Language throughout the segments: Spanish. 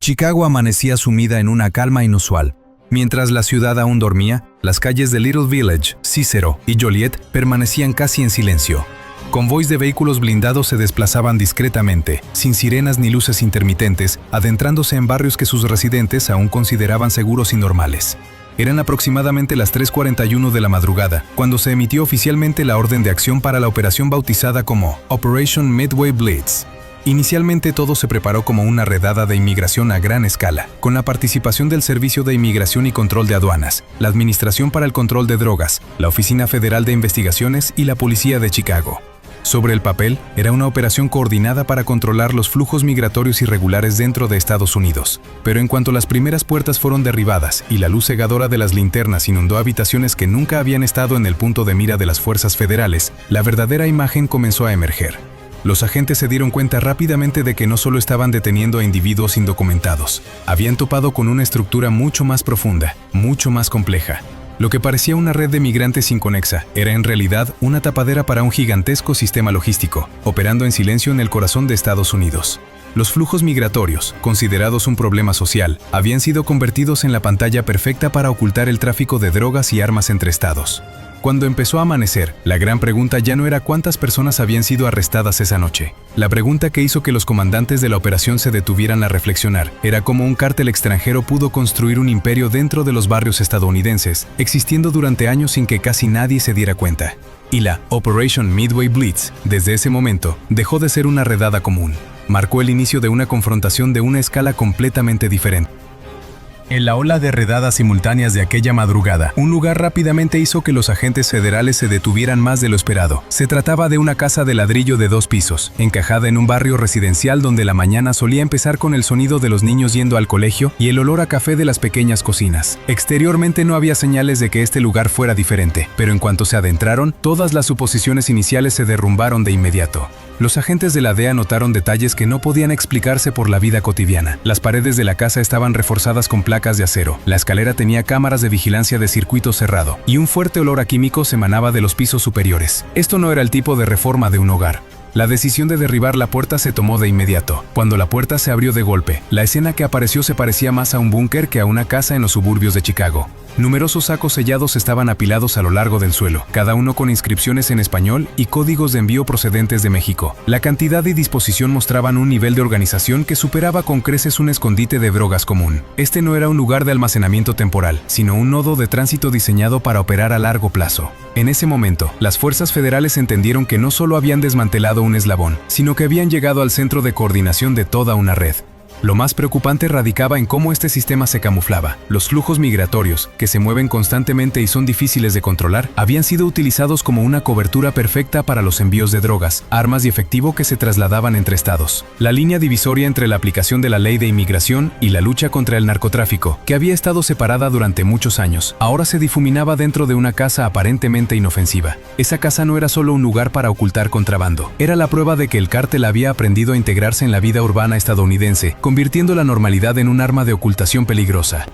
Chicago amanecía sumida en una calma inusual. Mientras la ciudad aún dormía, las calles de Little Village, Cicero y Joliet permanecían casi en silencio. Convoys de vehículos blindados se desplazaban discretamente, sin sirenas ni luces intermitentes, adentrándose en barrios que sus residentes aún consideraban seguros y normales. Eran aproximadamente las 3:41 de la madrugada, cuando se emitió oficialmente la orden de acción para la operación bautizada como Operation Midway Blitz. Inicialmente todo se preparó como una redada de inmigración a gran escala, con la participación del Servicio de Inmigración y Control de Aduanas, la Administración para el Control de Drogas, la Oficina Federal de Investigaciones y la Policía de Chicago. Sobre el papel, era una operación coordinada para controlar los flujos migratorios irregulares dentro de Estados Unidos. Pero en cuanto las primeras puertas fueron derribadas y la luz cegadora de las linternas inundó habitaciones que nunca habían estado en el punto de mira de las fuerzas federales, la verdadera imagen comenzó a emerger. Los agentes se dieron cuenta rápidamente de que no solo estaban deteniendo a individuos indocumentados, habían topado con una estructura mucho más profunda, mucho más compleja. Lo que parecía una red de migrantes inconexa era en realidad una tapadera para un gigantesco sistema logístico, operando en silencio en el corazón de Estados Unidos. Los flujos migratorios, considerados un problema social, habían sido convertidos en la pantalla perfecta para ocultar el tráfico de drogas y armas entre estados. Cuando empezó a amanecer, la gran pregunta ya no era cuántas personas habían sido arrestadas esa noche. La pregunta que hizo que los comandantes de la operación se detuvieran a reflexionar era cómo un cártel extranjero pudo construir un imperio dentro de los barrios estadounidenses, existiendo durante años sin que casi nadie se diera cuenta. Y la Operation Midway Blitz, desde ese momento, dejó de ser una redada común. Marcó el inicio de una confrontación de una escala completamente diferente. En la ola de redadas simultáneas de aquella madrugada, un lugar rápidamente hizo que los agentes federales se detuvieran más de lo esperado. Se trataba de una casa de ladrillo de 2 pisos, encajada en un barrio residencial donde la mañana solía empezar con el sonido de los niños yendo al colegio y el olor a café de las pequeñas cocinas. Exteriormente no había señales de que este lugar fuera diferente, pero en cuanto se adentraron, todas las suposiciones iniciales se derrumbaron de inmediato. Los agentes de la DEA notaron detalles que no podían explicarse por la vida cotidiana. Las paredes de la casa estaban reforzadas con placas de acero, la escalera tenía cámaras de vigilancia de circuito cerrado, y un fuerte olor a químicos emanaba de los pisos superiores. Esto no era el tipo de reforma de un hogar. La decisión de derribar la puerta se tomó de inmediato. Cuando la puerta se abrió de golpe, la escena que apareció se parecía más a un búnker que a una casa en los suburbios de Chicago. Numerosos sacos sellados estaban apilados a lo largo del suelo, cada uno con inscripciones en español y códigos de envío procedentes de México. La cantidad y disposición mostraban un nivel de organización que superaba con creces un escondite de drogas común. Este no era un lugar de almacenamiento temporal, sino un nodo de tránsito diseñado para operar a largo plazo. En ese momento, las fuerzas federales entendieron que no solo habían desmantelado un eslabón, sino que habían llegado al centro de coordinación de toda una red. Lo más preocupante radicaba en cómo este sistema se camuflaba. Los flujos migratorios, que se mueven constantemente y son difíciles de controlar, habían sido utilizados como una cobertura perfecta para los envíos de drogas, armas y efectivo que se trasladaban entre estados. La línea divisoria entre la aplicación de la ley de inmigración y la lucha contra el narcotráfico, que había estado separada durante muchos años, ahora se difuminaba dentro de una casa aparentemente inofensiva. Esa casa no era solo un lugar para ocultar contrabando, era la prueba de que el cártel había aprendido a integrarse en la vida urbana estadounidense, convirtiendo la normalidad en un arma de ocultación peligrosa.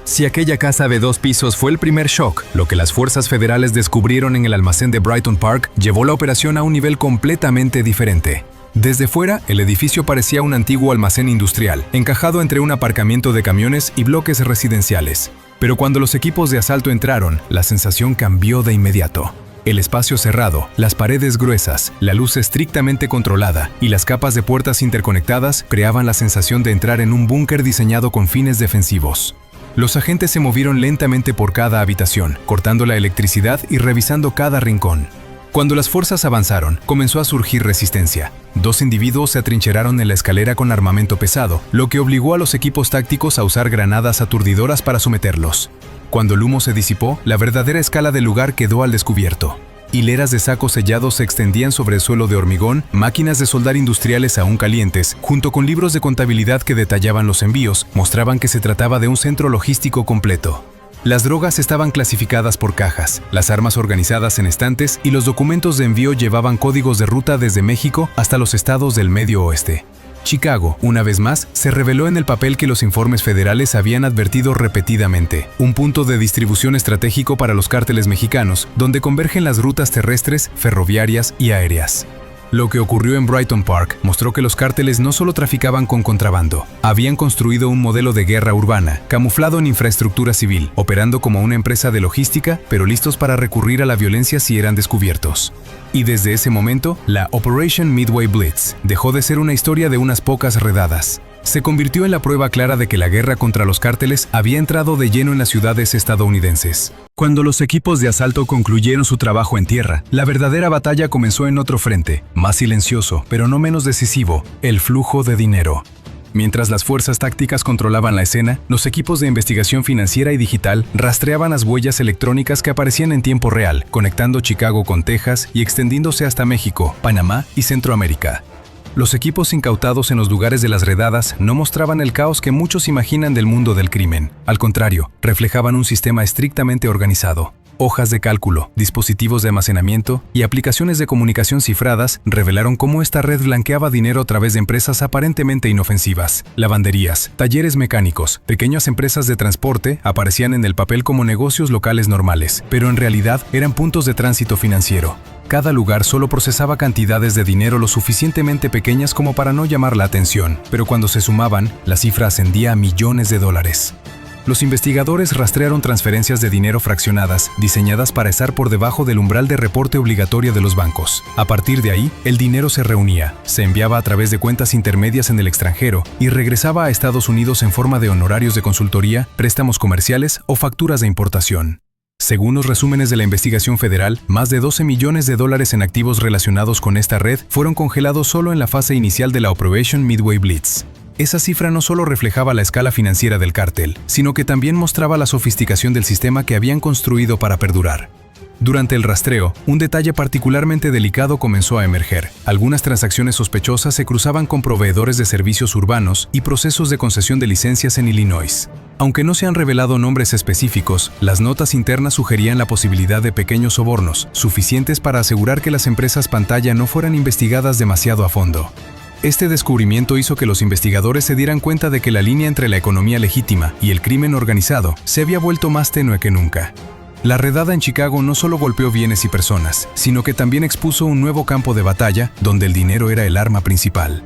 Si aquella casa de 2 pisos fue el primer shock, lo que las fuerzas federales descubrieron en el almacén de Brighton Park llevó la operación a un nivel completamente diferente. Desde fuera, el edificio parecía un antiguo almacén industrial, encajado entre un aparcamiento de camiones y bloques residenciales. Pero cuando los equipos de asalto entraron, la sensación cambió de inmediato. El espacio cerrado, las paredes gruesas, la luz estrictamente controlada y las capas de puertas interconectadas creaban la sensación de entrar en un búnker diseñado con fines defensivos. Los agentes se movieron lentamente por cada habitación, cortando la electricidad y revisando cada rincón. Cuando las fuerzas avanzaron, comenzó a surgir resistencia. 2 individuos se atrincheraron en la escalera con armamento pesado, lo que obligó a los equipos tácticos a usar granadas aturdidoras para someterlos. Cuando el humo se disipó, la verdadera escala del lugar quedó al descubierto. Hileras de sacos sellados se extendían sobre el suelo de hormigón, máquinas de soldar industriales aún calientes, junto con libros de contabilidad que detallaban los envíos, mostraban que se trataba de un centro logístico completo. Las drogas estaban clasificadas por cajas, las armas organizadas en estantes y los documentos de envío llevaban códigos de ruta desde México hasta los estados del Medio Oeste. Chicago, una vez más, se reveló en el papel que los informes federales habían advertido repetidamente, un punto de distribución estratégico para los cárteles mexicanos, donde convergen las rutas terrestres, ferroviarias y aéreas. Lo que ocurrió en Brighton Park mostró que los cárteles no solo traficaban con contrabando, habían construido un modelo de guerra urbana, camuflado en infraestructura civil, operando como una empresa de logística, pero listos para recurrir a la violencia si eran descubiertos. Y desde ese momento, la Operation Midway Blitz dejó de ser una historia de unas pocas redadas. Se convirtió en la prueba clara de que la guerra contra los cárteles había entrado de lleno en las ciudades estadounidenses. Cuando los equipos de asalto concluyeron su trabajo en tierra, la verdadera batalla comenzó en otro frente, más silencioso, pero no menos decisivo: el flujo de dinero. Mientras las fuerzas tácticas controlaban la escena, los equipos de investigación financiera y digital rastreaban las huellas electrónicas que aparecían en tiempo real, conectando Chicago con Texas y extendiéndose hasta México, Panamá y Centroamérica. Los equipos incautados en los lugares de las redadas no mostraban el caos que muchos imaginan del mundo del crimen. Al contrario, reflejaban un sistema estrictamente organizado. Hojas de cálculo, dispositivos de almacenamiento y aplicaciones de comunicación cifradas revelaron cómo esta red blanqueaba dinero a través de empresas aparentemente inofensivas. Lavanderías, talleres mecánicos, pequeñas empresas de transporte aparecían en el papel como negocios locales normales, pero en realidad eran puntos de tránsito financiero. Cada lugar solo procesaba cantidades de dinero lo suficientemente pequeñas como para no llamar la atención, pero cuando se sumaban, la cifra ascendía a millones de dólares. Los investigadores rastrearon transferencias de dinero fraccionadas, diseñadas para estar por debajo del umbral de reporte obligatorio de los bancos. A partir de ahí, el dinero se reunía, se enviaba a través de cuentas intermedias en el extranjero y regresaba a Estados Unidos en forma de honorarios de consultoría, préstamos comerciales o facturas de importación. Según los resúmenes de la investigación federal, más de 12 millones de dólares en activos relacionados con esta red fueron congelados solo en la fase inicial de la Operation Midway Blitz. Esa cifra no solo reflejaba la escala financiera del cártel, sino que también mostraba la sofisticación del sistema que habían construido para perdurar. Durante el rastreo, un detalle particularmente delicado comenzó a emerger. Algunas transacciones sospechosas se cruzaban con proveedores de servicios urbanos y procesos de concesión de licencias en Illinois. Aunque no se han revelado nombres específicos, las notas internas sugerían la posibilidad de pequeños sobornos, suficientes para asegurar que las empresas pantalla no fueran investigadas demasiado a fondo. Este descubrimiento hizo que los investigadores se dieran cuenta de que la línea entre la economía legítima y el crimen organizado se había vuelto más tenue que nunca. La redada en Chicago no solo golpeó bienes y personas, sino que también expuso un nuevo campo de batalla donde el dinero era el arma principal.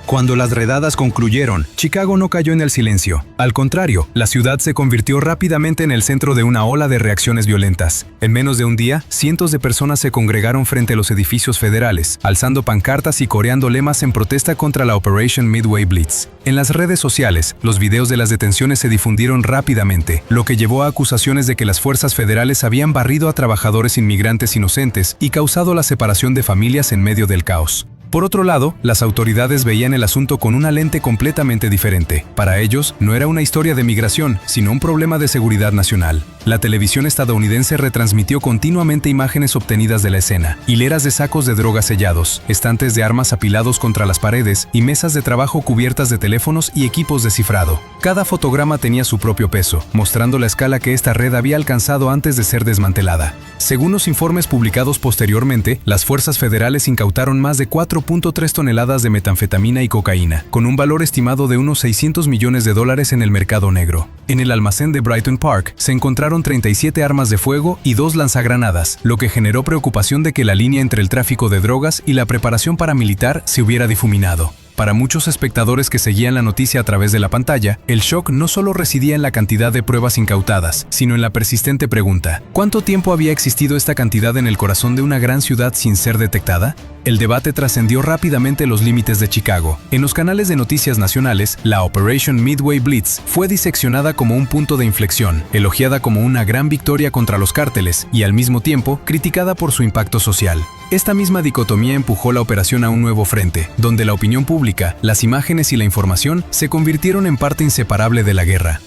Cuando las redadas concluyeron, Chicago no cayó en el silencio. Al contrario, la ciudad se convirtió rápidamente en el centro de una ola de reacciones violentas. En menos de un día, cientos de personas se congregaron frente a los edificios federales, alzando pancartas y coreando lemas en protesta contra la Operation Midway Blitz. En las redes sociales, los videos de las detenciones se difundieron rápidamente, lo que llevó a acusaciones de que las fuerzas federales habían barrido a trabajadores inmigrantes inocentes y causado la separación de familias en medio del caos. Por otro lado, las autoridades veían el asunto con una lente completamente diferente. Para ellos, no era una historia de migración, sino un problema de seguridad nacional. La televisión estadounidense retransmitió continuamente imágenes obtenidas de la escena, hileras de sacos de drogas sellados, estantes de armas apilados contra las paredes y mesas de trabajo cubiertas de teléfonos y equipos de cifrado. Cada fotograma tenía su propio peso, mostrando la escala que esta red había alcanzado antes de ser desmantelada. Según los informes publicados posteriormente, las fuerzas federales incautaron más de 4.3 toneladas de metanfetamina y cocaína, con un valor estimado de unos $600 millones en el mercado negro. En el almacén de Brighton Park se encontraron 37 armas de fuego y 2 lanzagranadas, lo que generó preocupación de que la línea entre el tráfico de drogas y la preparación paramilitar se hubiera difuminado. Para muchos espectadores que seguían la noticia a través de la pantalla, el shock no solo residía en la cantidad de pruebas incautadas, sino en la persistente pregunta: ¿cuánto tiempo había existido esta cantidad en el corazón de una gran ciudad sin ser detectada? El debate trascendió rápidamente los límites de Chicago. En los canales de noticias nacionales, la Operation Midway Blitz fue diseccionada como un punto de inflexión, elogiada como una gran victoria contra los cárteles y al mismo tiempo criticada por su impacto social. Esta misma dicotomía empujó la operación a un nuevo frente, donde la opinión pública, las imágenes y la información se convirtieron en parte inseparable de la guerra.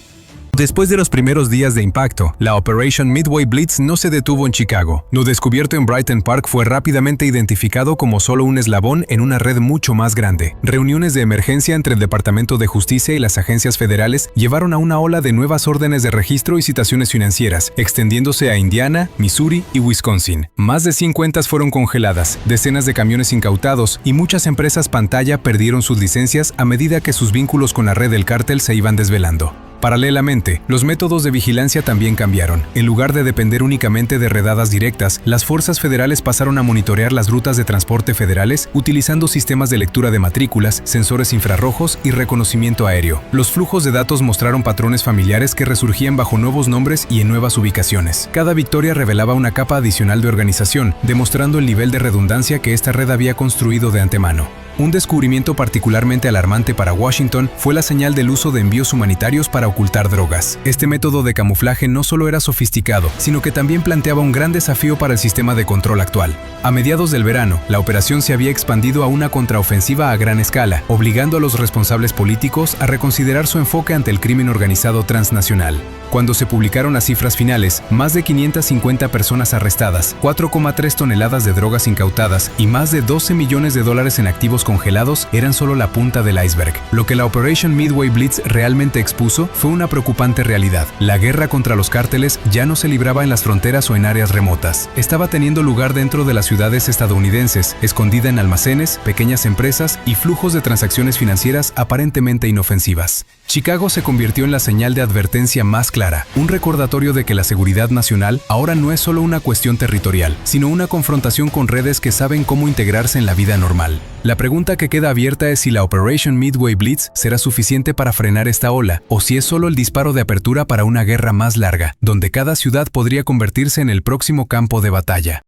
Después de los primeros días de impacto, la Operation Midway Blitz no se detuvo en Chicago. Lo descubierto en Brighton Park fue rápidamente identificado como solo un eslabón en una red mucho más grande. Reuniones de emergencia entre el Departamento de Justicia y las agencias federales llevaron a una ola de nuevas órdenes de registro y citaciones financieras, extendiéndose a Indiana, Missouri y Wisconsin. Más de 100 cuentas fueron congeladas, decenas de camiones incautados y muchas empresas pantalla perdieron sus licencias a medida que sus vínculos con la red del cártel se iban desvelando. Paralelamente, los métodos de vigilancia también cambiaron. En lugar de depender únicamente de redadas directas, las fuerzas federales pasaron a monitorear las rutas de transporte federales utilizando sistemas de lectura de matrículas, sensores infrarrojos y reconocimiento aéreo. Los flujos de datos mostraron patrones familiares que resurgían bajo nuevos nombres y en nuevas ubicaciones. Cada victoria revelaba una capa adicional de organización, demostrando el nivel de redundancia que esta red había construido de antemano. Un descubrimiento particularmente alarmante para Washington fue la señal del uso de envíos humanitarios para ocultar drogas. Este método de camuflaje no solo era sofisticado, sino que también planteaba un gran desafío para el sistema de control actual. A mediados del verano, la operación se había expandido a una contraofensiva a gran escala, obligando a los responsables políticos a reconsiderar su enfoque ante el crimen organizado transnacional. Cuando se publicaron las cifras finales, más de 550 personas arrestadas, 4,3 toneladas de drogas incautadas y más de $12 millones en activos congelados eran solo la punta del iceberg. Lo que la Operation Midway Blitz realmente expuso fue una preocupante realidad. La guerra contra los cárteles ya no se libraba en las fronteras o en áreas remotas. Estaba teniendo lugar dentro de las ciudades estadounidenses, escondida en almacenes, pequeñas empresas y flujos de transacciones financieras aparentemente inofensivas. Chicago se convirtió en la señal de advertencia más clara, un recordatorio de que la seguridad nacional ahora no es solo una cuestión territorial, sino una confrontación con redes que saben cómo integrarse en la vida normal. La pregunta que queda abierta es si la Operation Midway Blitz será suficiente para frenar esta ola, o si es solo el disparo de apertura para una guerra más larga, donde cada ciudad podría convertirse en el próximo campo de batalla.